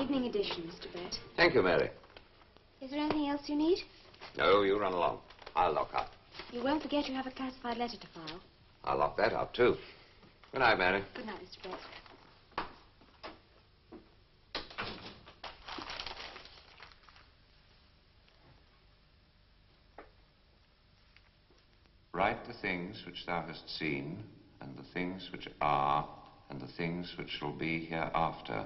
evening edition, Mr. Brett. Thank you, Mary. Is there anything else you need? No, you run along. I'll lock up. You won't forget you have a classified letter to file. I'll lock that up, too. Good night, Mary. Good night, Mr. Brett. Write the things which thou hast seen, and the things which are, and the things which shall be hereafter.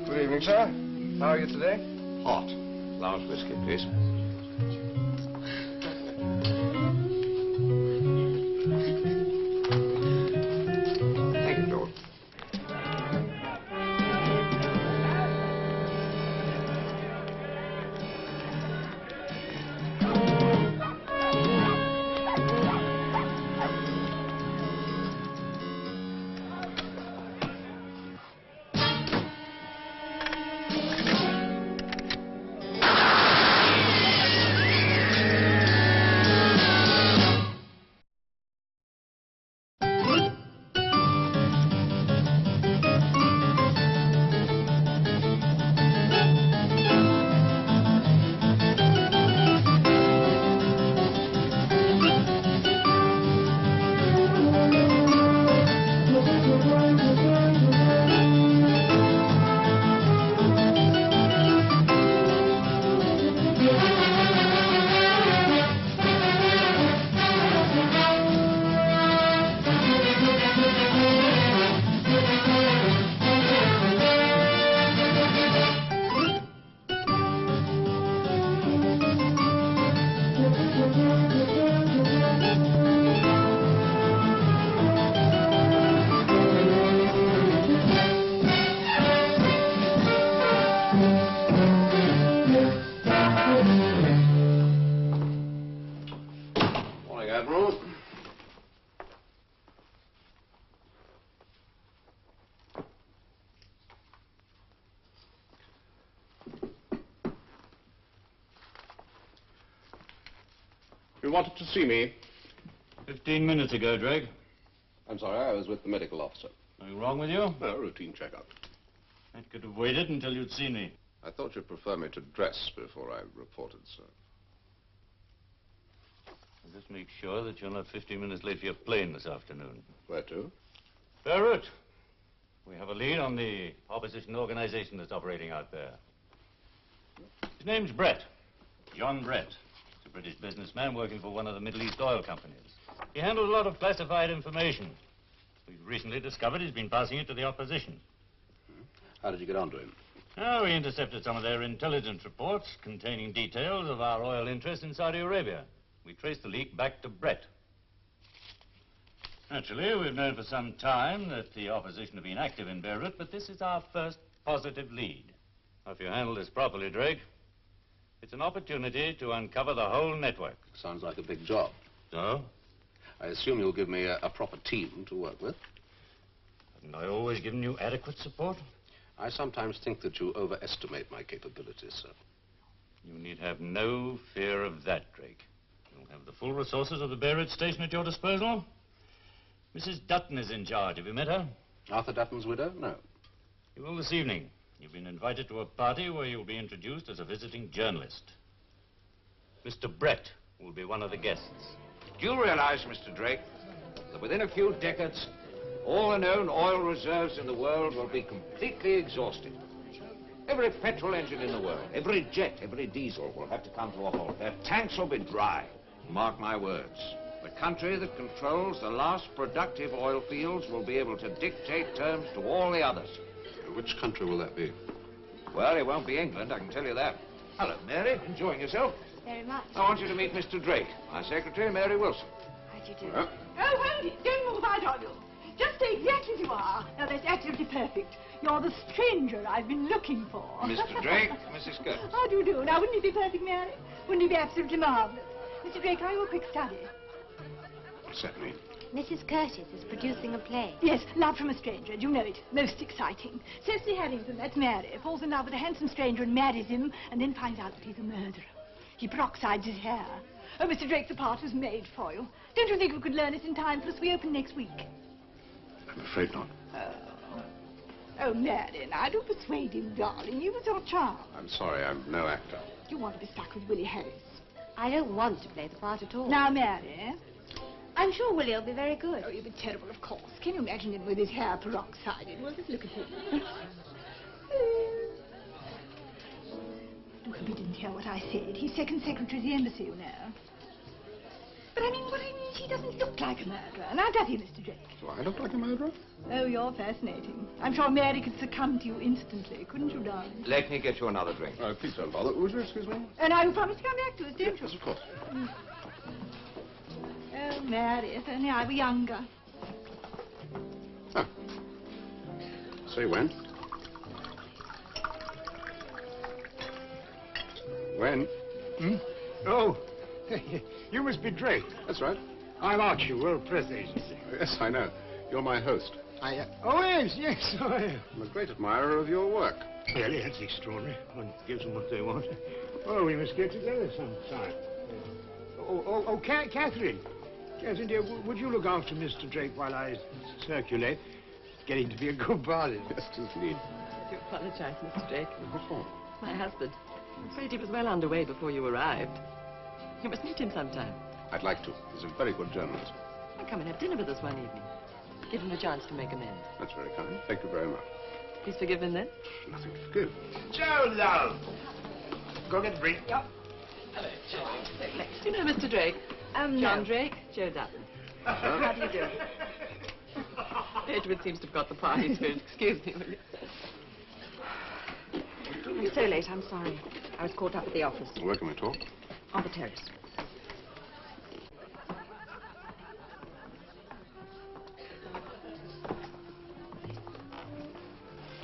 Good evening, sir. How are you today? Hot. Large whiskey, please. Thank you, George. You wanted to see me? 15 minutes ago, Drake. I'm sorry, I was with the medical officer. Anything wrong with you? No, routine checkup. I could have waited until you'd seen me. I thought you'd prefer me to dress before I reported, sir. I'll just make sure that you're not 15 minutes late for your plane this afternoon. Where to? Beirut. We have a lead on the opposition organization that's operating out there. His name's Brett. John Brett. He's a British businessman working for one of the Middle East oil companies. He handles a lot of classified information. We've recently discovered he's been passing it to the opposition. How did you get onto him? Oh, we intercepted some of their intelligence reports containing details of our oil interests in Saudi Arabia. We traced the leak back to Brett. Naturally, we've known for some time that the opposition have been active in Beirut, but this is our first positive lead. Now, if you handle this properly, Drake, it's an opportunity to uncover the whole network. Sounds like a big job. So? I assume you'll give me a proper team to work with. Haven't I always given you adequate support? I sometimes think that you overestimate my capabilities, sir. You need have no fear of that, Drake. You'll have the full resources of the Beirut station at your disposal. Mrs. Dutton is in charge. Have you met her? Arthur Dutton's widow? No. You will this evening. You've been invited to a party where you'll be introduced as a visiting journalist. Mr. Brett will be one of the guests. Do you realize, Mr. Drake, that within a few decades, all the known oil reserves in the world will be completely exhausted? Every petrol engine in the world, every jet, every diesel will have to come to a halt. Their tanks will be dry. Mark my words. The country that controls the last productive oil fields will be able to dictate terms to all the others. Which country will that be? Well, it won't be England, I can tell you that. Hello, Mary. Enjoying yourself? Very much. I want you to meet Mr. Drake, my secretary, Mary Wilson. How do you do? Huh? Oh, hold it. Don't move out on you. Just stay exactly as you are. Now, that's absolutely perfect. You're the stranger I've been looking for. Mr. Drake, Mrs. Curtis. How do you do? Now, wouldn't it be perfect, Mary? Wouldn't it be absolutely marvelous? Mr. Drake, are you a quick study? What's that mean? Mrs. Curtis is producing a play. Yes, Love from a Stranger. You know it. Most exciting. Cecily Harrington, that's Mary, falls in love with a handsome stranger and marries him, and then finds out that he's a murderer. He peroxides his hair. Oh, Mr. Drake, the part was made for you. Don't you think you could learn it in time for us? We open next week. I'm afraid not. Oh, Mary, now do persuade him, darling. Use your charm. I'm sorry, I'm no actor. You want to be stuck with Willie Harris. I don't want to play the part at all. Now, Mary. I'm sure Willie will be very good. Oh, he'll be terrible, of course. Can you imagine him with his hair peroxided? Well, just look at him. Do hope he didn't hear what I said. He's second secretary of the embassy, you know. But I mean, what I mean is he doesn't look like a murderer. Now, does he, Mr. Drake? Do I look like a murderer? Oh, you're fascinating. I'm sure Mary could succumb to you instantly, couldn't you, darling? Let me get you another drink. Please don't bother. Would you excuse me? And now you promise to come back to us, don't you? Yes, of course. Oh, Mary, if only I were younger. Oh. Say when? When? Oh, you must be Drake. That's right. I'm Archie, World Press Agency. Yes, I know. You're my host. Oh, yes, I am. I'm a great admirer of your work. Really, that's extraordinary. One gives them what they want. Oh, we must get together sometime. Catherine. Catherine, dear, would you look after Mr. Drake while I circulate? It's getting to be a good party. Yes, 'tis indeed. I do apologize, Mr. Drake. What for? My husband. I'm afraid he was well underway before you arrived. You must meet him sometime. I'd like to. He's a very good journalist. I'll come and have dinner with us one evening. Give him a chance to make amends. That's very kind. Thank you very much. He's forgiven then? Nothing to forgive. Joe, love. Go get a drink. You know Mr. Drake? John Drake, Joe Dutton. How do you do? Edward seems to have got the party spirit. Excuse me, will you? I'm so late, I'm sorry. I was caught up at the office. Where can we talk? On the terrace.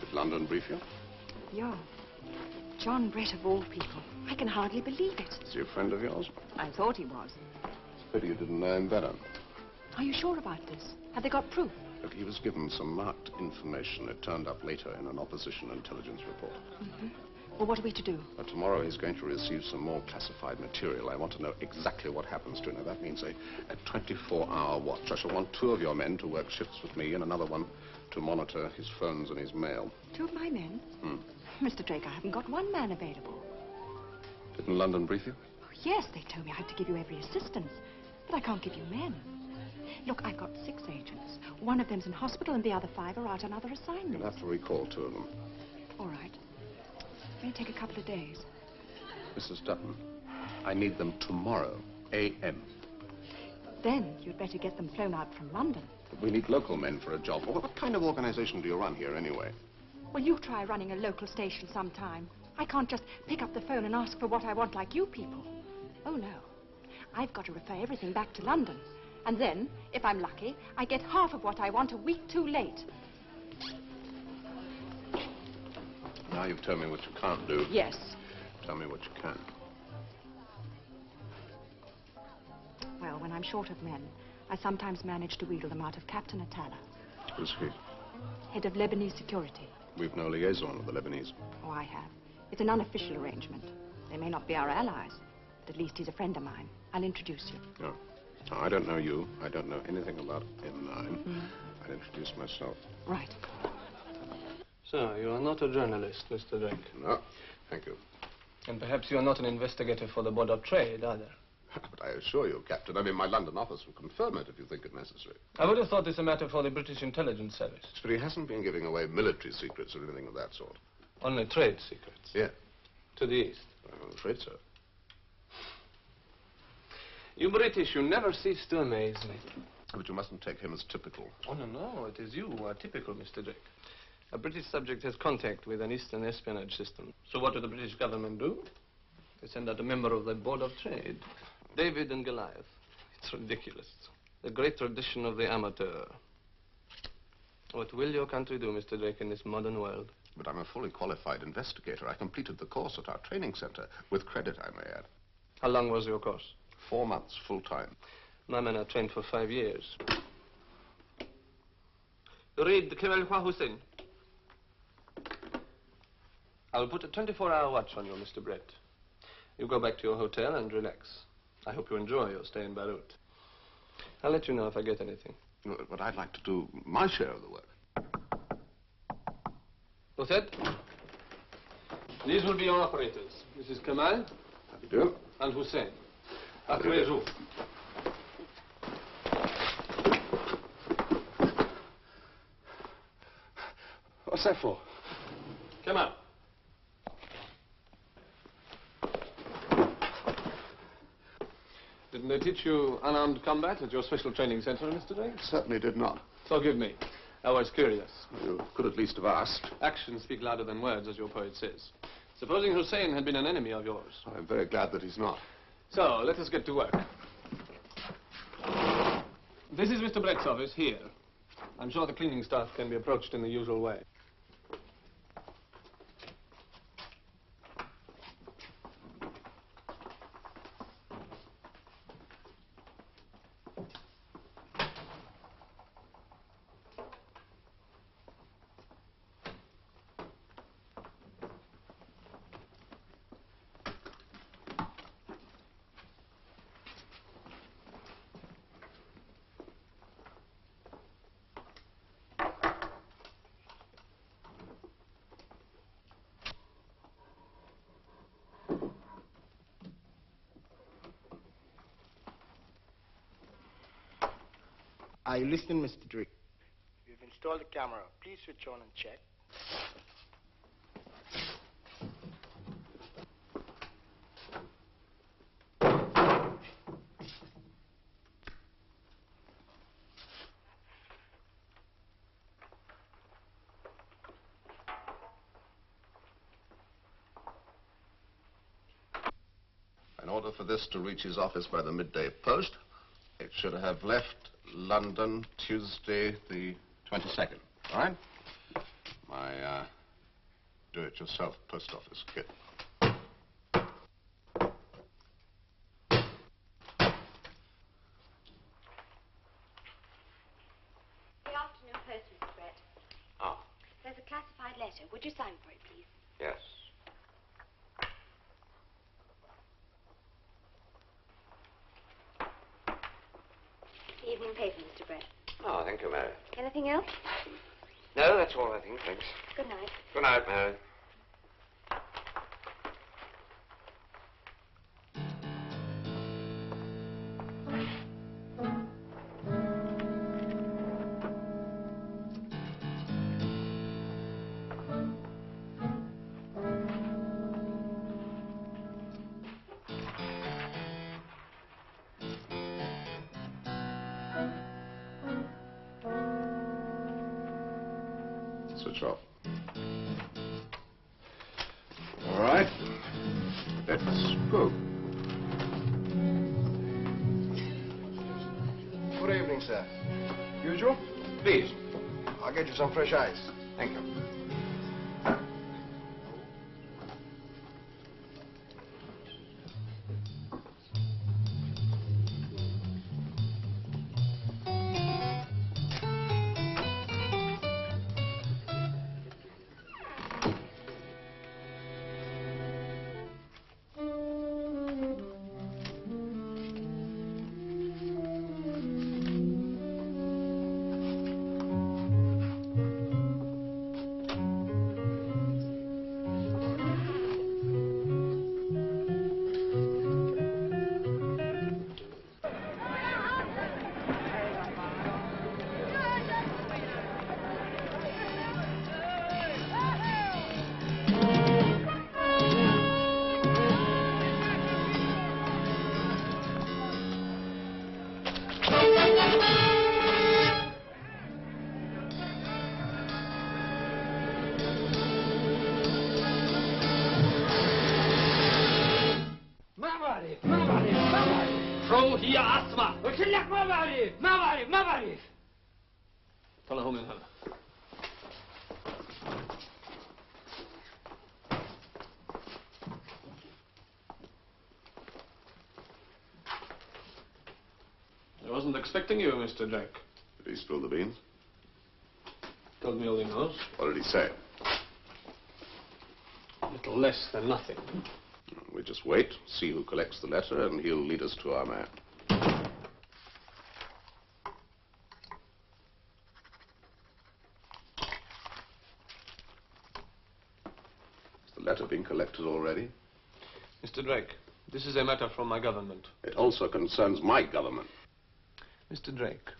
Did London brief you? Yeah. John Brett of all people. I can hardly believe it. Is he a friend of yours? I thought he was. Pity you didn't know him better. Are you sure about this? Have they got proof? Look, he was given some marked information. It turned up later in an opposition intelligence report. Well, what are we to do? Tomorrow he's going to receive some more classified material. I want to know exactly what happens to him. Now, that means a 24-hour watch. I shall want 2 of your men to work shifts with me and another one to monitor his phones and his mail. 2 of my men? Mr. Drake, I haven't got 1 man available. Didn't London brief you? Oh, yes, they told me I had to give you every assistance. But I can't give you men. Look, I've got 6 agents. 1 of them's in hospital and the other 5 are out on other assignments. You'll have to recall 2 of them. All right. It may take a couple of days. Mrs. Dutton, I need them tomorrow, a.m. Then you'd better get them flown out from London. But we need local men for a job. What kind of organization do you run here, anyway? Well, you try running a local station sometime. I can't just pick up the phone and ask for what I want like you people. Oh, no. I've got to refer everything back to London. And then, if I'm lucky, I get half of what I want a week too late. Now you've told me what you can't do. Yes. Tell me what you can. Well, when I'm short of men, I sometimes manage to wheedle them out of Captain Atala, Who's he? head of Lebanese security. We've no liaison with the Lebanese. Oh, I have. It's an unofficial arrangement. They may not be our allies, but at least he's a friend of mine. I'll introduce you. No. No, I don't know you. I don't know anything about M9. I'll introduce myself. Right. So, you are not a journalist, Mr. Drake. No, thank you. And perhaps you are not an investigator for the Board of Trade, either. But I assure you, Captain, I'm in my London office will confirm it if you think it necessary. I would have thought this a matter for the British Intelligence Service. But he hasn't been giving away military secrets or anything of that sort. Only trade secrets. Yeah, To the east. I'm afraid so. You British, you never cease to amaze me. But you mustn't take him as typical. Oh, no, no. It is you who are typical, Mr. Drake. A British subject has contact with an Eastern espionage system. So what do the British government do? They send out a member of the Board of Trade. David and Goliath. It's ridiculous. The great tradition of the amateur. What will your country do, Mr. Drake, in this modern world? But I'm a fully qualified investigator. I completed the course at our training center. With credit, I may add. How long was your course? 4 months, full time. My men are trained for 5 years. Read the Kemal Hussein. I'll put a 24-hour watch on you, Mr. Brett. You go back to your hotel and relax. I hope you enjoy your stay in Beirut. I'll let you know if I get anything. But I'd like to do my share of the work. What's that? These will be your operators. Mrs. Kemal. How do you do? And Hussein. Après vous. What's that for? Come on. Didn't they teach you unarmed combat at your special training center, Mr. Drake? Certainly did not. Forgive me. I was curious. You could at least have asked. Actions speak louder than words, as your poet says. Supposing Hussein had been an enemy of yours. I'm very glad that he's not. So, let us get to work. This is Mr. Brett's office here. I'm sure the cleaning staff can be approached in the usual way. Are you listening, Mr. Drake? We've installed the camera. Please switch on and check. In order for this to reach his office by the midday post, it should have left London Tuesday the 22nd. All right? My do-it-yourself post office kit. Good afternoon, Post, Mr. Brett. Ah, There's a classified letter. Would you sign for it, please? yes. The evening paper, Mr. Brett. Oh, thank you, Mary. Anything else? No, that's all, I think, thanks. Good night. Good night, Mary. Switch off. All right. Let's go. Good evening, sir. Usual? Please. I'll get you some fresh ice. Thank you. Pro هي أسمع. قلت لك ما بعرف. طلعوا من هنا. I wasn't expecting you, Mr. Drake. Did he spill the beans? Told me all he knows. What did he say? A little less than nothing. We just wait, see who collects the letter, and he'll lead us to our man. Has the letter been collected already? Mr. Drake, this is a matter from my government. It also concerns my government. Mr. Drake,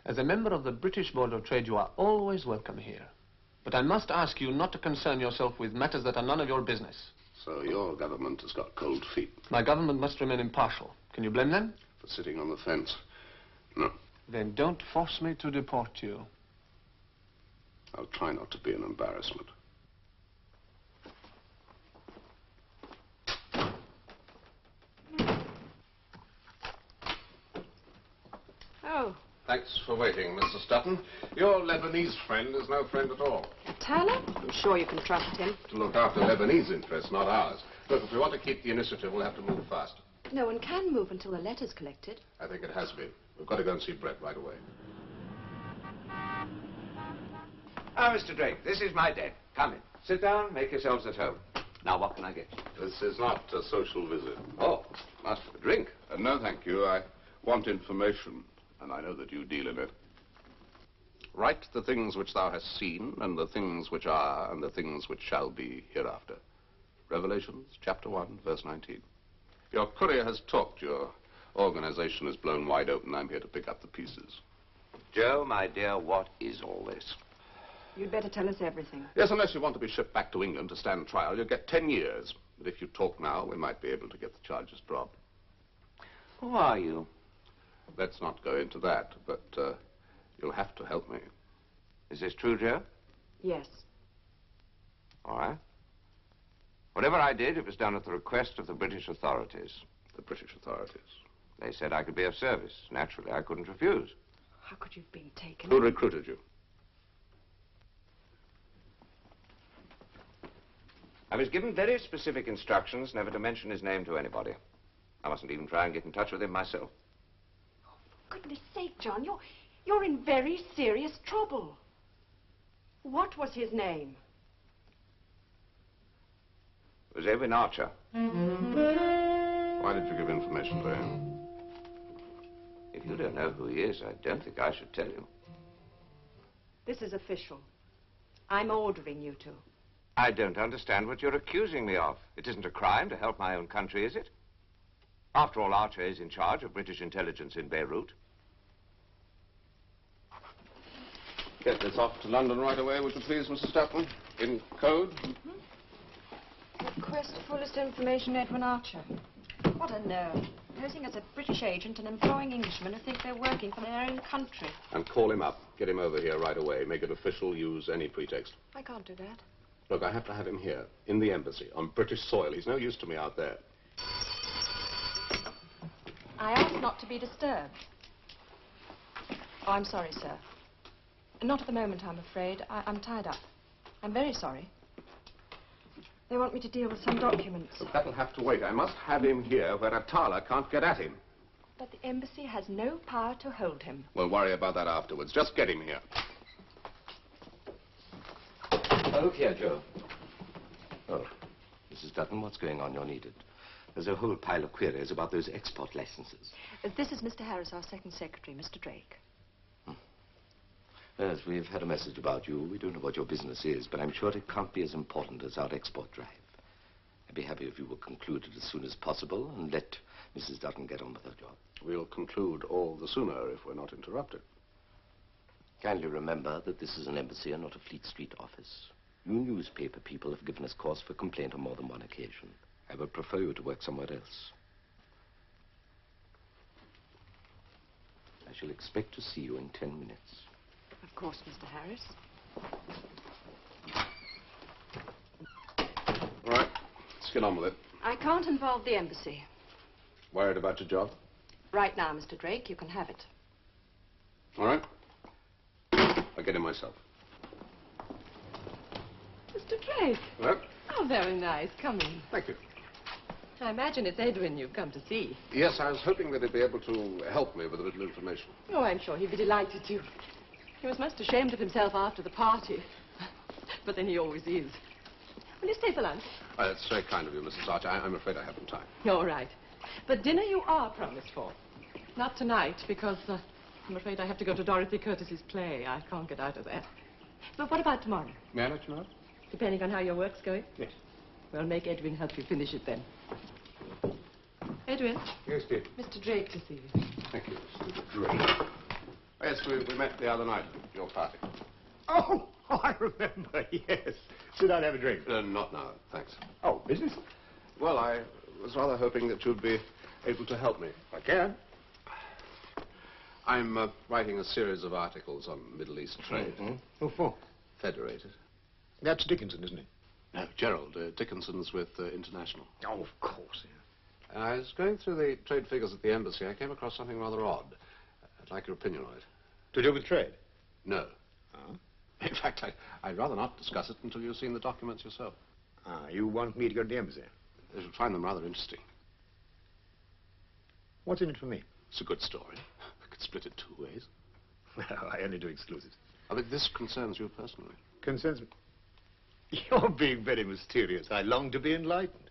as a member of the British Board of Trade, you are always welcome here. But I must ask you not to concern yourself with matters that are none of your business. So your government has got cold feet. My government must remain impartial. Can you blame them? For sitting on the fence? No. Then don't force me to deport you. I'll try not to be an embarrassment. Oh. Thanks for waiting, Mr. Stutton. Your Lebanese friend is no friend at all. Taylor? I'm sure you can trust him. To look after Lebanese interests, not ours. Look, if we want to keep the initiative, we'll have to move fast. No one can move until the letter's collected. I think it has been. We've got to go and see Brett right away. Ah, Mr. Drake, this is my den. Come in. Sit down, make yourselves at home. Now, what can I get you? This is not a social visit. Oh, ask for a drink. No, thank you. I want information, and I know that you deal in it. Write the things which thou hast seen, and the things which are, and the things which shall be hereafter. Revelations, chapter 1, verse 19. Your courier has talked. Your organization is blown wide open. I'm here to pick up the pieces. Joe, my dear, what is all this? You'd better tell us everything. Yes, unless you want to be shipped back to England to stand trial, you'll get 10 years. But if you talk now, we might be able to get the charges dropped. Who are you? Let's not go into that, but you'll have to help me. Is this true, Joe? Yes. All right. Whatever I did, it was done at the request of the British authorities. The British authorities? They said I could be of service. Naturally, I couldn't refuse. How could you have been taken? Who recruited you? I was given very specific instructions never to mention his name to anybody. I mustn't even try and get in touch with him myself. For goodness sake, John, you're in very serious trouble. What was his name? It was Edwin Archer. Why did you give information to him? If you don't know who he is, I don't think I should tell you. This is official. I'm ordering you to. I don't understand what you're accusing me of. It isn't a crime to help my own country, is it? After all, Archer is in charge of British intelligence in Beirut. Get this off to London right away, would you please, Mr. Stutton? In code? Request fullest information, Edwin Archer. What a nerve. Posing as a British agent and employing Englishmen who think they're working for their own country. And call him up. Get him over here right away. Make it official. Use any pretext. I can't do that. Look, I have to have him here, in the embassy, on British soil. He's no use to me out there. I asked not to be disturbed. Oh, I'm sorry, sir. Not at the moment, I'm afraid. I'm tied up. I'm very sorry. They want me to deal with some documents. But that'll have to wait. I must have him here where Atala can't get at him. But the embassy has no power to hold him. We'll worry about that afterwards. Just get him here. Oh, look here, Joe. Oh, Mrs. Dutton, what's going on? You're needed. There's a whole pile of queries about those export licenses. This is Mr. Harris, our second secretary, Mr. Drake. Yes, we've had a message about you. We don't know what your business is, but I'm sure it can't be as important as our export drive. I'd be happy if you would conclude it as soon as possible and let Mrs. Dutton get on with her job. We'll conclude all the sooner if we're not interrupted. Kindly remember that this is an embassy and not a Fleet Street office. You newspaper people have given us cause for complaint on more than one occasion. I would prefer you to work somewhere else. I shall expect to see you in 10 minutes. Of course, Mr. Harris. All right, let's get on with it. I can't involve the embassy. Worried about your job? Right now, Mr. Drake, you can have it. All right. I'll get him myself. Mr. Drake. Well? Oh, very nice. Come in. Thank you. I imagine it's Edwin you've come to see. Yes, I was hoping that he'd be able to help me with a little information. Oh, I'm sure he'd be delighted to. He was most ashamed of himself after the party. But then he always is. Will you stay for lunch? It's very kind of you, Mrs. Archer. I'm afraid I haven't time. All right. But dinner you are promised for. Not tonight, because I'm afraid I have to go to Dorothy Curtis's play. I can't get out of that. But what about tomorrow? May I let you know? Depending on how your work's going? Yes. Well, make Edwin help you finish it then. Edwin? Yes, dear. Mr. Drake to see you. Thank you, Mr. Drake. Yes, we met the other night at your party. Oh, I remember, yes. Sit down and have a drink. Not now, thanks. Oh, business? Well, I was rather hoping that you'd be able to help me. I can. I'm writing a series of articles on Middle East trade. Mm-hmm. Who for? Federated. That's Dickinson, isn't it? No, Gerald. Dickinson's with International. Oh, of course, yeah. I was going through the trade figures at the embassy. I came across something rather odd. I'd like your opinion on it. To do with trade? No. Oh? In fact, I'd rather not discuss it until you've seen the documents yourself. Ah, you want me to go to the embassy? You should find them rather interesting. What's in it for me? It's a good story. I could split it two ways. Well, I only do exclusives. I mean, this concerns you personally. Concerns me? You're being very mysterious. I long to be enlightened.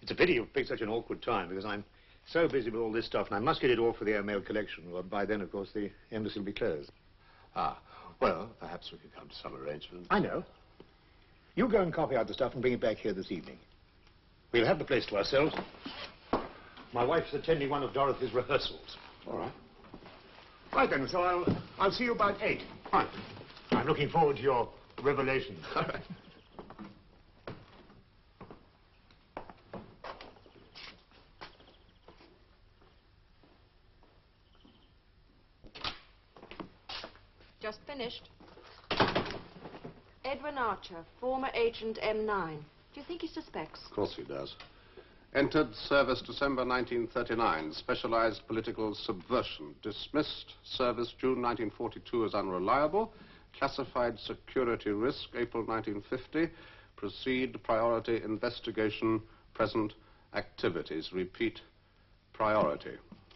It's a pity you've picked such an awkward time, because I'm so busy with all this stuff, and I must get it all for the airmail collection. Well, by then, of course, the embassy will be closed. Ah, well, perhaps we could come to some arrangement. I know. You go and copy out the stuff and bring it back here this evening. We'll have the place to ourselves. My wife's attending one of Dorothy's rehearsals. All right. Right then, so I'll see you about 8. Fine. I'm looking forward to your revelations. All right. Just finished. Edwin Archer, former agent M9. Do you think he suspects? Of course he does. Entered service December 1939. Specialized political subversion. Dismissed service June 1942 as unreliable. Classified security risk April 1950. Proceed priority investigation. Present activities. Repeat priority.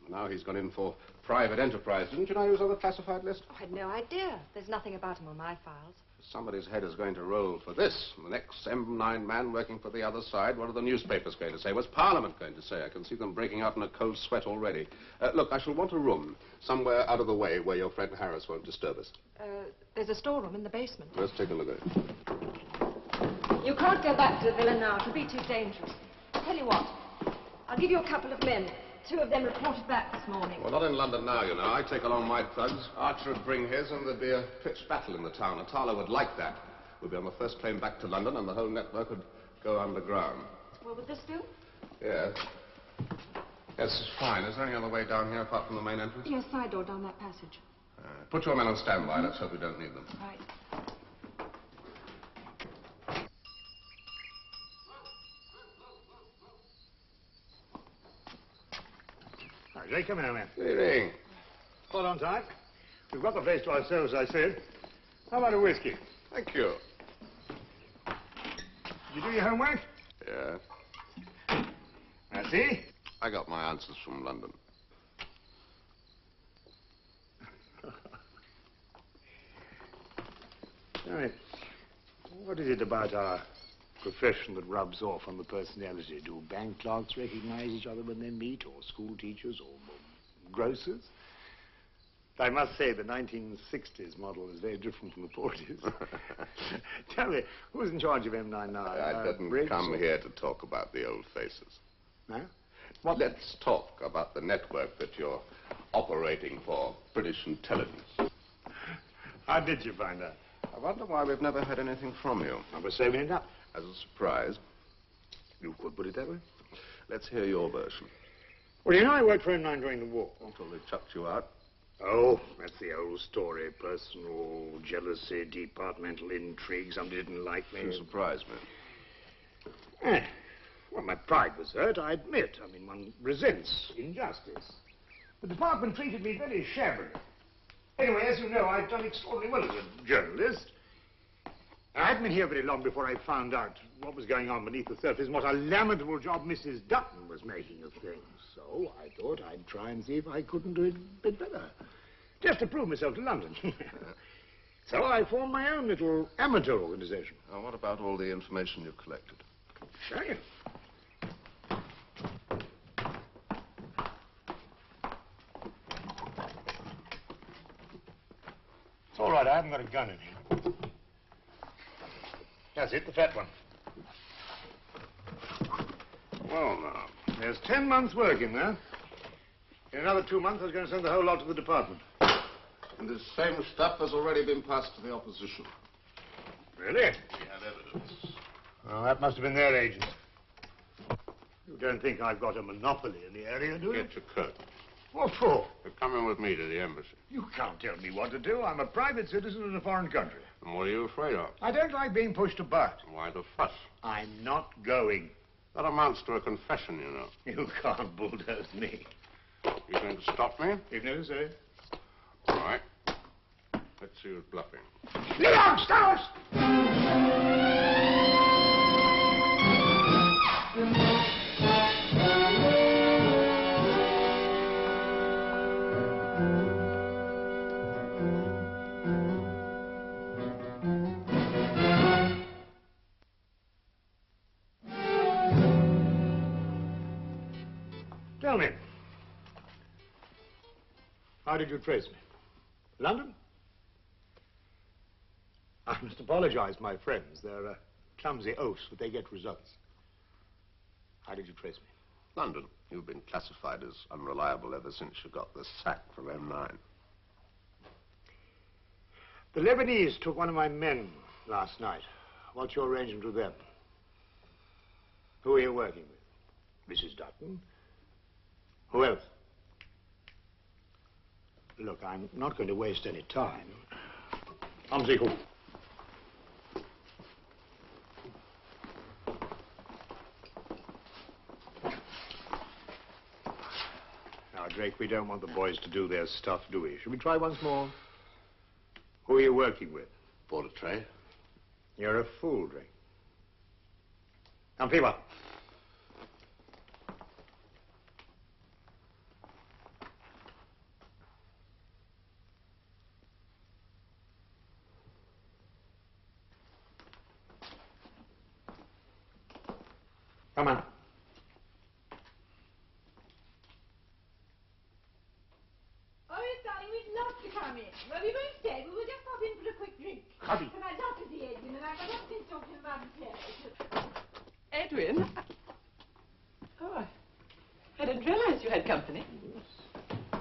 Now he's gone in for private enterprise. Didn't you know he was on the classified list? Oh, I had no idea. There's nothing about him on my files. Somebody's head is going to roll for this. The next M9 man working for the other side. What are the newspapers going to say? What's Parliament going to say? I can see them breaking out in a cold sweat already. Look, I shall want a room somewhere out of the way where your friend Harris won't disturb us. There's a storeroom in the basement. Let's take a look at it. You can't go back to the villa now. It'll be too dangerous. Tell you what, I'll give you a couple of men. 2 of them reported back this morning. Well, not in London now, you know. I take along my thugs. Archer would bring his, and there'd be a pitched battle in the town. Atala would like that. We'd be on the first train back to London, and the whole network would go underground. Well, would this do? Yes. Yes, it's fine. Is there any other way down here apart from the main entrance? Yes, side door down that passage. Put your men on standby. Let's hope we don't need them. Right. Jay, come here, man. Good evening. Hold on tight. We've got the place to ourselves, as I said. How about a whiskey? Thank you. Did you do your homework? Yeah. I see. I got my answers from London. Tell me, what is it about our profession that rubs off on the personality? Do bank clerks recognize each other when they meet, or school teachers, or grocers? I must say the 1960s model is very different from the 40s. Tell me, who's in charge of M9 now? I didn't come here to talk about the old faces. No? What? Let's talk about the network that you're operating for British intelligence. How did you find out? I wonder why we've never had anything from you. I was saving it up. As a surprise. You could put it that way. Let's hear your version. Well, you know, I worked for M9 during the war. Until they chucked you out. Oh, that's the old story. Personal jealousy, departmental intrigue. Somebody didn't like me. You surprised me. Well, my pride was hurt, I admit. I mean, one resents injustice. The department treated me very shabbily. Anyway, as you know, I've done extraordinarily well as a journalist. I hadn't been here very long before I found out what was going on beneath the surface and what a lamentable job Mrs. Dutton was making of things. So I thought I'd try and see if I couldn't do it a bit better. Just to prove myself to London. So I formed my own little amateur organization. Now, what about all the information you've collected? Show you. It's all right, I haven't got a gun in here. That's it, the fat one. Well, now, there's 10 months' work in there. In another 2 months, I was going to send the whole lot to the department. And this same stuff has already been passed to the opposition. Really? We have evidence. Well, that must have been their agents. You don't think I've got a monopoly in the area, do you? Get your coat. What for? You're coming with me to the embassy. You can't tell me what to do. I'm a private citizen in a foreign country. And what are you afraid of? I don't like being pushed about. Why the fuss? I'm not going. That amounts to a confession, you know. You can't bulldoze me. You going to stop me? You've never said. All right. Let's see who's bluffing. Get out, Stars! Tell me, how did you trace me? London? I must apologize, my friends. They're clumsy oafs, but they get results. How did you trace me? London. You've been classified as unreliable ever since you got the sack from M9. The Lebanese took one of my men last night. What's your arrangement with them? Who are you working with? Mrs. Dutton? Who else? Look, I'm not going to waste any time. Amziku. Now, Drake, we don't want the boys to do their stuff, do we? Should we try once more? Who are you working with? Border trade. You're a fool, Drake. Come, people. Come on. Oh, yes, darling, we'd love to come in. Well, we won't stay. We will just pop in for a quick drink. Cubby. But I'd love to see Edwin, and I've got nothing talking about the play. Edwin? Oh, I didn't realize you had company.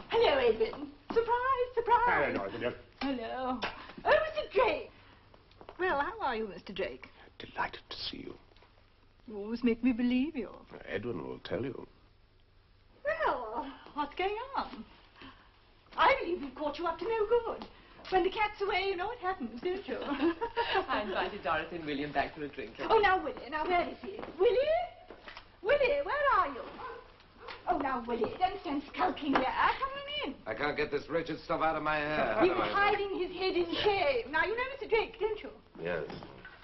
Hello, Edwin. Surprise, surprise. Hello, Dorothy. Hello. Oh, Mr. Drake. Well, how are you, Mr. Drake? Delighted to see you. You always make me believe you. Edwin will tell you. Well, what's going on? I believe we've caught you up to no good. When the cat's away, you know what happens, don't you? I invited Dorothy and William back for a drink. Oh, now, Willie, now, where is he? Willie? Willie, where are you? Oh, now, Willie, don't stand skulking there. Come on in. I can't get this wretched stuff out of my hair. He's hiding his head in shame. Now, you know Mr. Drake, don't you? Yes.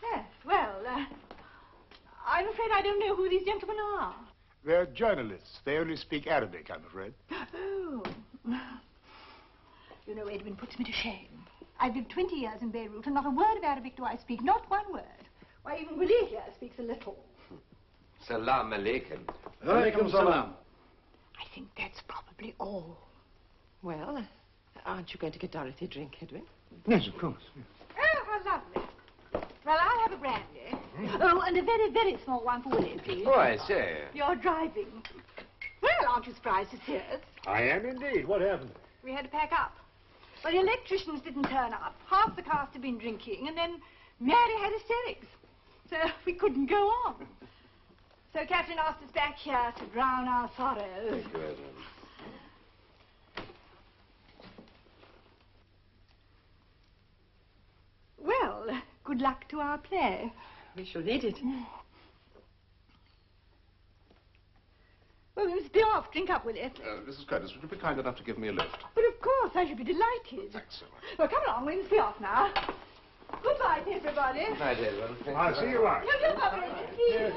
Yes, well, I'm afraid I don't know who these gentlemen are. They're journalists. They only speak Arabic, I'm afraid. Oh. You know, Edwin puts me to shame. I've lived 20 years in Beirut, and not a word of Arabic do I speak. Not one word. Why, even Willie here speaks a little. Salam alaikum. Alaikum salam. I think that's probably all. Well, aren't you going to get Dorothy a drink, Edwin? Yes, of course. Oh, how lovely. Well, I'll have a brandy. Oh, and a very, very small one for Willie, please. Oh, I say. You're driving. Well, aren't you surprised to see us? I am indeed. What happened? We had to pack up. Well, the electricians didn't turn up. Half the cast had been drinking, and then Mary had hysterics. So we couldn't go on. So Captain asked us back here to drown our sorrows. Thank you, Edwin. Well, good luck to our play. We shall need it. Well, we must be off, drink up with it. Mrs. Curtis, would you be kind enough to give me a lift? But of course, I should be delighted. Thanks so much. Well, come along, we must be off now. Goodbye to everybody. Good night, Edwin. I'll see you out. You'll come in, please.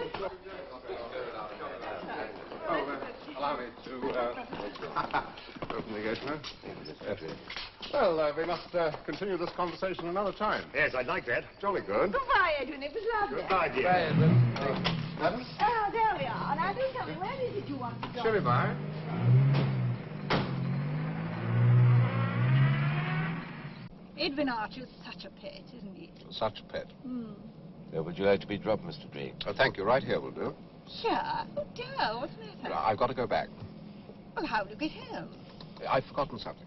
Allow me to open the gate now. Well, we must continue this conversation another time. Yes, I'd like that. Jolly good. Goodbye, Edwin. It was lovely. Goodbye, dear. Goodbye, Edwin. Madam? Oh, there we are. Now, do tell me, where is it you want to go? Shall we buy? Edwin Archer's such a pet, isn't he? Such a pet. Would you like to be dropped, Mr. Drake? Thank you. Right here will do. Sure. Oh, dear, what's the matter? I've got to go back. Well, how will you get home? I've forgotten something.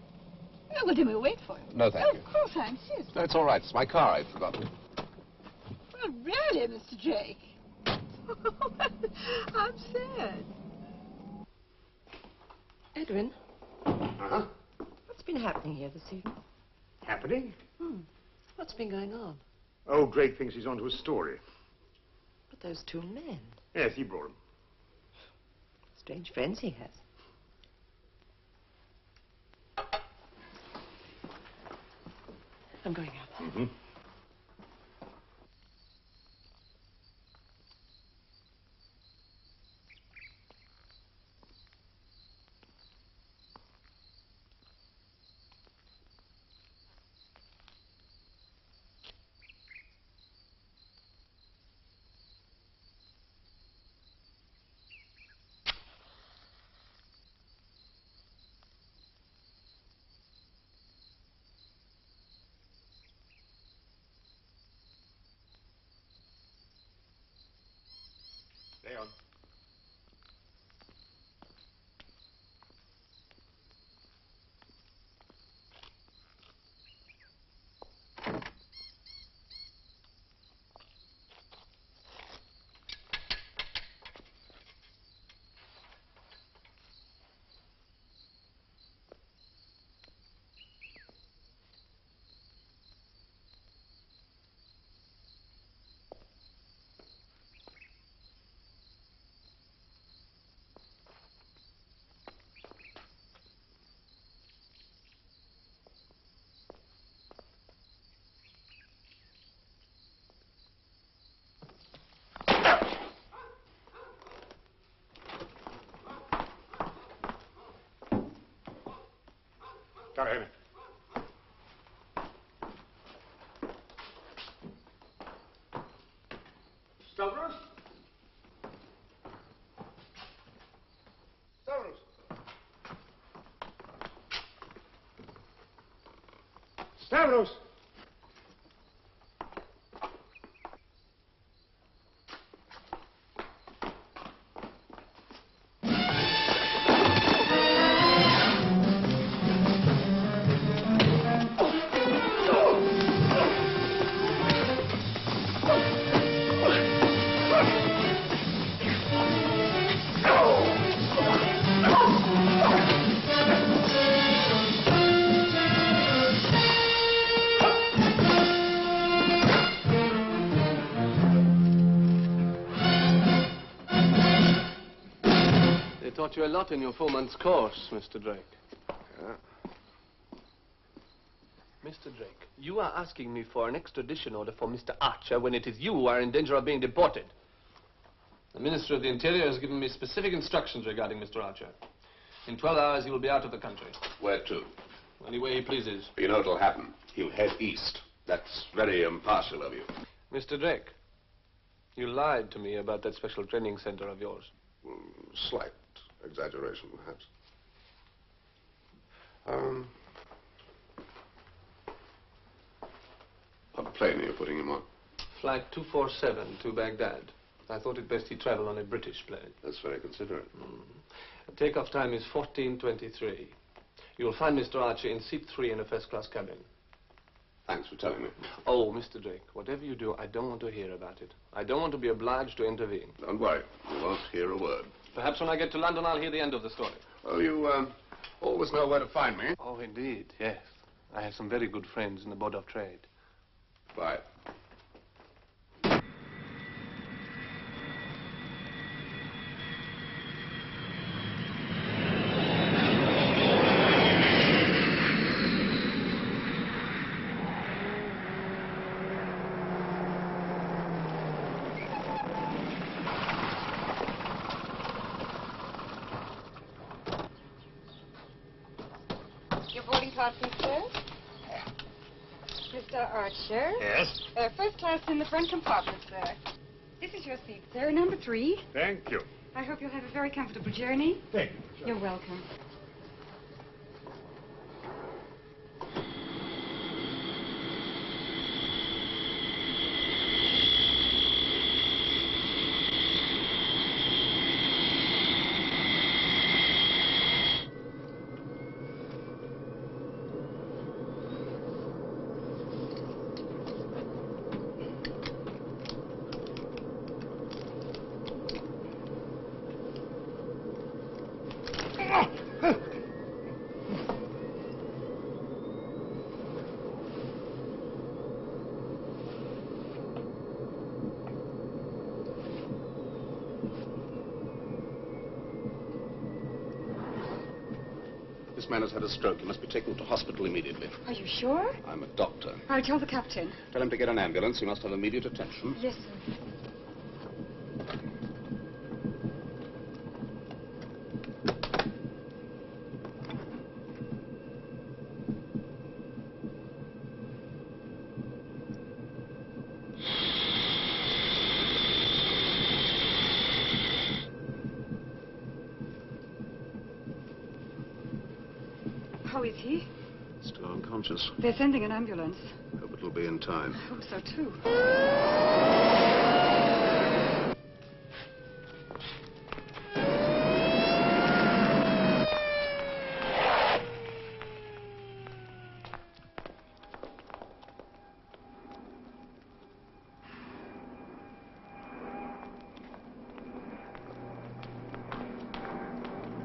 Oh, well, then we'll wait for you. No, thank Oh, you. of course, I insist. No, it's all right. It's my car I've forgotten. Well, really, Mr. Drake. I'm sad. Edwin, Uh-huh. what's been happening here this evening? Happening? What's been going on? Oh, Drake thinks he's onto a story. But those two men, Yes, he brought him. strange friends he has. I'm going out. Mm-hmm. Leon. Come here. Stavros? Stavros? Stavros? Taught you a lot in your 4-month course, Mr. Drake. Mr. Drake, you are asking me for an extradition order for Mr. Archer when it is you who are in danger of being deported. The Minister of the Interior has given me specific instructions regarding Mr. Archer. In 12 hours, he will be out of the country. Where to? Any way he pleases. You know what'll happen. He'll head east. That's very impartial of you. Mr. Drake, you lied to me about that special training center of yours. Slight exaggeration, perhaps. What plane are you putting him on? Flight 247 to Baghdad. I thought it best he travel on a British plane. That's very considerate. The takeoff time is 14:23. You will find Mr. Archer in seat 3 in a first-class cabin. Thanks for telling me. Oh, Mr. Drake, whatever you do, I don't want to hear about it. I don't want to be obliged to intervene. Don't worry. You won't hear a word. Perhaps when I get to London, I'll hear the end of the story. Well, you always know where to find me. Oh, indeed, yes. I have some very good friends in the Board of Trade. Bye. Your boarding card, please, sir. Mr. Archer. Yes? First class in the front compartment, sir. This is your seat, sir, number 3. Thank you. I hope you'll have a very comfortable journey. Thank you. You're welcome. This man has had a stroke. He must be taken to hospital immediately. Are you sure? I'm a doctor. I'll tell the captain. Tell him to get an ambulance. He must have immediate attention. Yes, sir. How is he? Still unconscious. They're sending an ambulance. Hope it'll be in time. I hope so, too.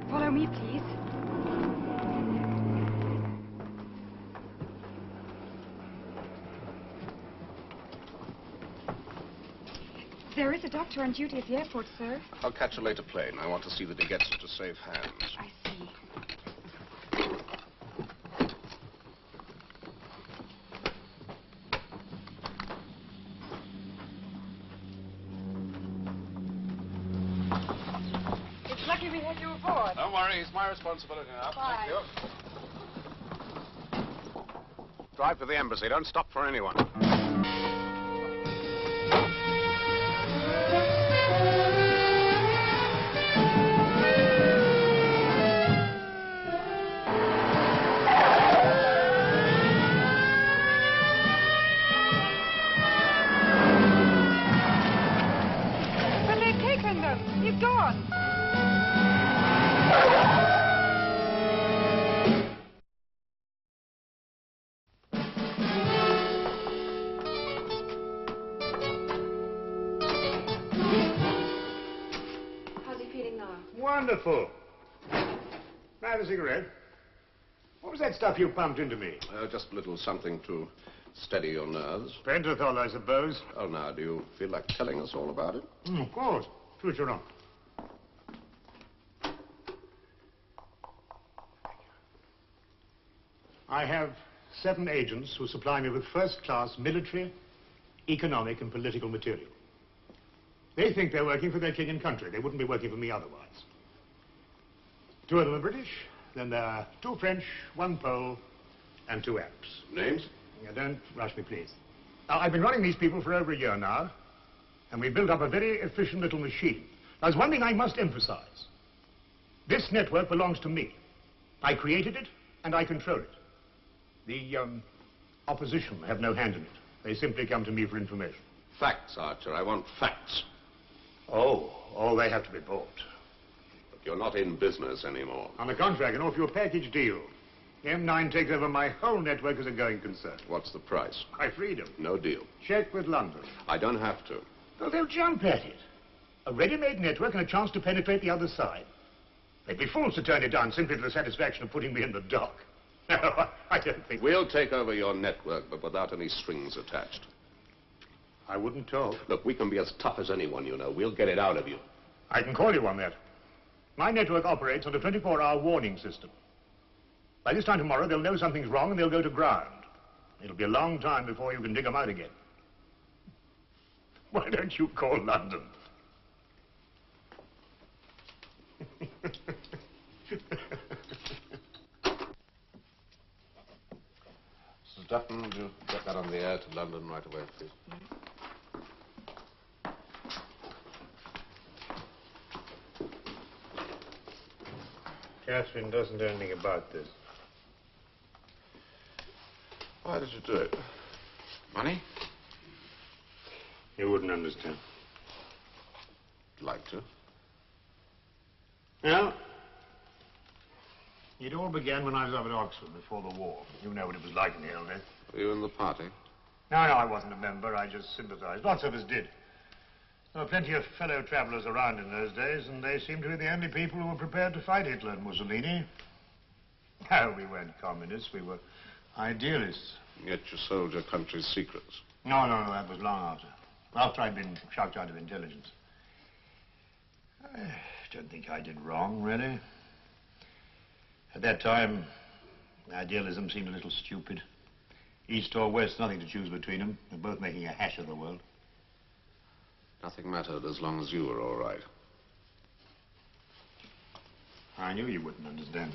Follow me, please. There is a doctor on duty at the airport, sir. I'll catch a later plane. I want to see that he gets into safe hands. I see. It's lucky we had you aboard. Don't worry. It's my responsibility now. Bye. Thank you. Drive to the embassy. Don't stop for anyone. But they've taken them. He's gone. How's he feeling now? Wonderful. May I have a cigarette? What was that stuff you pumped into me? Just a little something to steady your nerves. Pentothal, I suppose. Oh, now, do you feel like telling us all about it? Of course. Switch her on. I have 7 agents who supply me with first-class military, economic, and political material. They think they're working for their king and country. They wouldn't be working for me otherwise. 2 of them are British, then there are 2 French, 1 Pole, and 2 Arabs. Names? Yeah, don't rush me, please. Now, I've been running these people for over a year now, and we've built up a very efficient little machine. Now, there's one thing I must emphasize. This network belongs to me. I created it, and I control it. The opposition have no hand in it. They simply come to me for information. Facts, Archer. I want facts. Oh, they have to be bought. But you're not in business anymore. On the contrary, I can offer you a package deal. The M9 takes over my whole network as a going concern. What's the price? My freedom. No deal. Check with London. I don't have to. Well, they'll jump at it. A ready-made network and a chance to penetrate the other side. They'd be fools to turn it down simply for the satisfaction of putting me in the dock. No, I don't think... We'll take over your network, but without any strings attached. I wouldn't talk. Look, we can be as tough as anyone, you know. We'll get it out of you. I can call you on that. My network operates on a 24-hour warning system. By this time tomorrow, they'll know something's wrong and they'll go to ground. It'll be a long time before you can dig them out again. Why don't you call London? Mrs. Dutton, would you get that on the air to London right away, please? Catherine doesn't know anything about this. Why did you do it? Money? You wouldn't understand. Like to. Well, it all began when I was up at Oxford before the war. You know what it was like in the old days. Were you in the party? No, I wasn't a member. I just sympathized. Lots of us did. There were plenty of fellow travelers around in those days, and they seemed to be the only people who were prepared to fight Hitler and Mussolini. No, we weren't communists. We were idealists. Yet you sold your country's secrets. No, that was long after I'd been shocked out of intelligence. I don't think I did wrong, really. At that time, idealism seemed a little stupid. East or West, nothing to choose between them. They're both making a hash of the world. Nothing mattered as long as you were all right. I knew you wouldn't understand.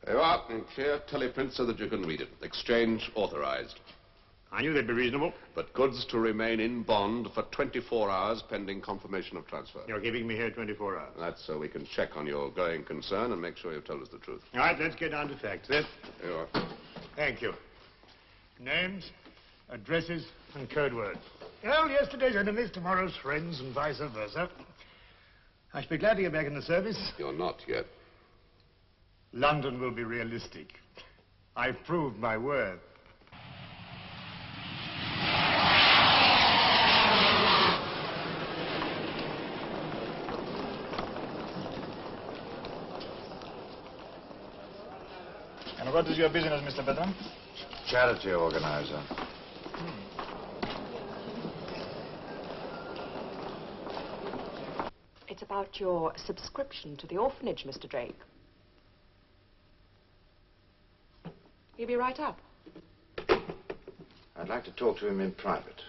There you are, in clear teleprint so that you can read it. Exchange authorized. I knew they'd be reasonable. But goods to remain in bond for 24 hours pending confirmation of transfer. You're keeping me here 24 hours. That's so we can check on your going concern and make sure you've told us the truth. All right, let's get down to facts, then. There you are. Thank you. Names, addresses, and code words. Well, yesterday's enemies, tomorrow's friends, and vice versa. I should be glad to get back in the service. You're not yet. London will be realistic. I've proved my worth. And what is your business, Mr. Bedlam? Charity organizer. It's about your subscription to the orphanage, Mr. Drake. He'll be right up. I'd like to talk to him in private.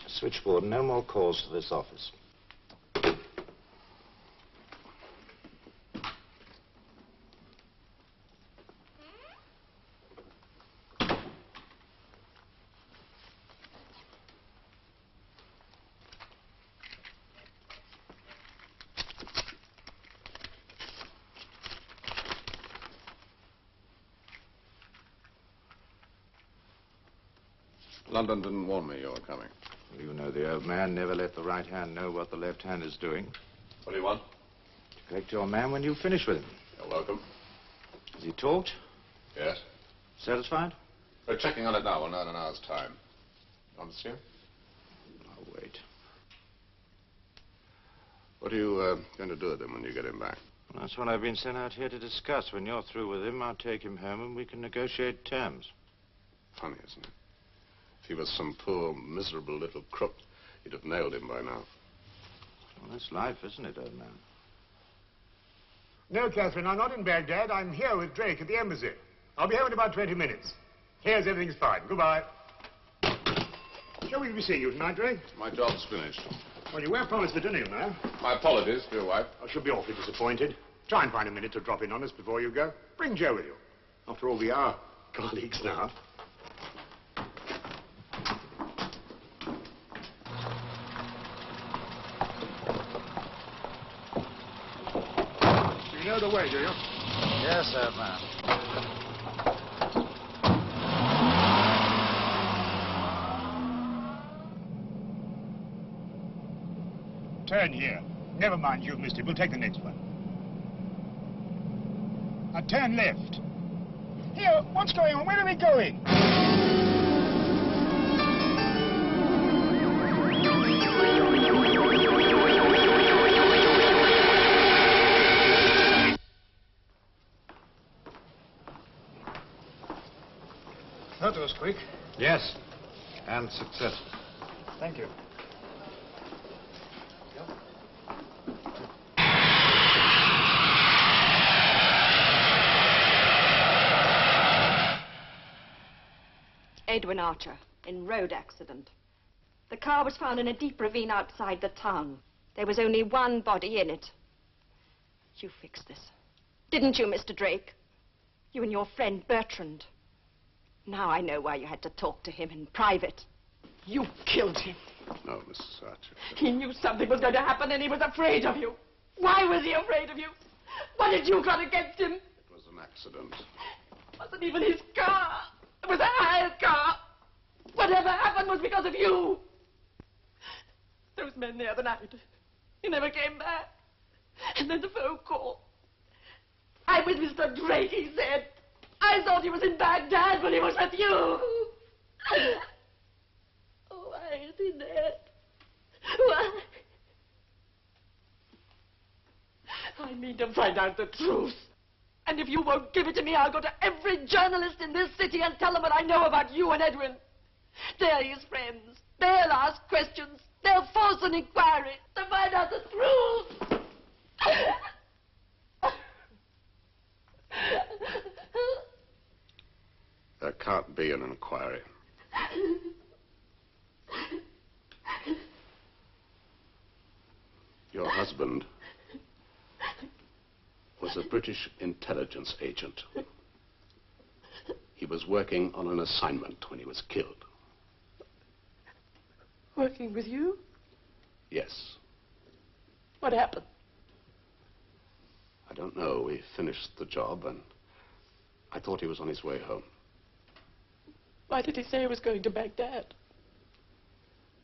Switchboard, no more calls to this office. London didn't warn me you were coming. You know the old man. Never let the right hand know what the left hand is doing. What do you want? Collect your man when you finish with him. You're welcome. Has he talked? Yes. Satisfied? We're checking on it now. We'll know in an hour's time. Want to see him? I'll wait. What are you going to do with him when you get him back? Well, that's what I've been sent out here to discuss. When you're through with him, I'll take him home and we can negotiate terms. Funny, isn't it? If he was some poor, miserable little crook, you'd have nailed him by now. Well, that's life, isn't it, old man? No, Catherine, I'm not in Baghdad. I'm here with Drake at the embassy. I'll be home in about 20 minutes. Here's everything's fine. Goodbye. Shall we be seeing you tonight, Drake? My job's finished. Well, you were promised for dinner, you know. My apologies to your wife. I should be awfully disappointed. Try and find a minute to drop in on us before you go. Bring Joe with you. After all, we are colleagues now. You know the way, do you? Yes, old man. Turn here. Never mind, you've missed it. We'll take the next one. Now turn left. Here, what's going on? Where are we going? That was quick. Yes, and successful. Thank you. Edwin Archer, in road accident. The car was found in a deep ravine outside the town. There was only one body in it. You fixed this, didn't you, Mr. Drake? You and your friend Bertrand. Now I know why you had to talk to him in private. You killed him. No, Mrs. Archer. He knew something was going to happen and he was afraid of you. Why was he afraid of you? What did you got against him? It was an accident. It wasn't even his car. It was a hired car. Whatever happened was because of you. Those men the other night, he never came back. And then the phone call. I'm with Mr. Drake, he said. I thought he was in Baghdad, but he was with you. Oh, why is he dead? Why? I mean to find out the truth. And if you won't give it to me, I'll go to every journalist in this city and tell them what I know about you and Edwin. They're his friends. They'll ask questions. They'll force an inquiry to find out the truth. There can't be an inquiry. Your husband was a British intelligence agent. He was working on an assignment when he was killed. Working with you? Yes. What happened? I don't know. We finished the job and I thought he was on his way home. Why did he say he was going to Baghdad?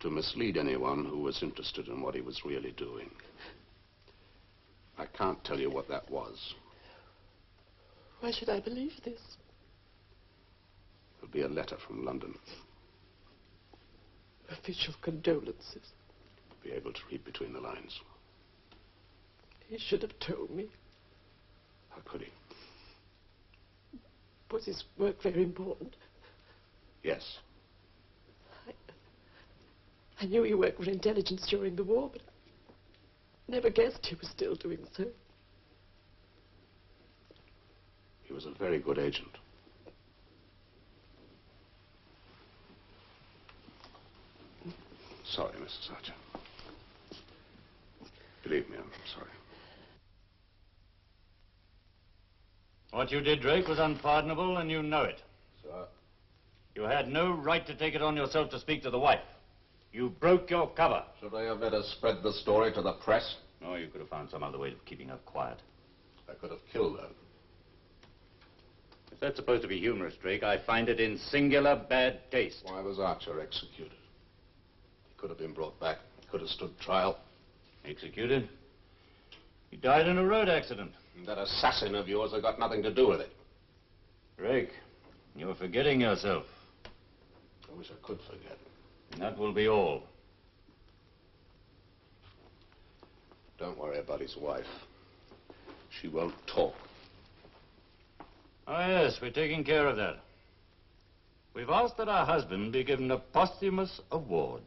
To mislead anyone who was interested in what he was really doing. I can't tell you what that was. Why should I believe this? There'll be a letter from London. Official condolences. Be able to read between the lines. He should have told me. How could he? Was his work very important? Yes. I knew he worked for intelligence during the war, but I never guessed he was still doing so. He was a very good agent. Sorry, Mrs. Archer. Believe me, I'm sorry. What you did, Drake, was unpardonable, and you know it. Sir? You had no right to take it on yourself to speak to the wife. You broke your cover. Should I have let her spread the story to the press? No, you could have found some other way of keeping her quiet. I could have killed her. If that's supposed to be humorous, Drake, I find it in singular bad taste. Why was Archer executed? He could have been brought back. He could have stood trial. Executed? He died in a road accident. And that assassin of yours had got nothing to do with it. Drake, you're forgetting yourself. I wish I could forget. And that will be all. Don't worry about his wife. She won't talk. Oh, yes, we're taking care of that. We've asked that our husband be given a posthumous award.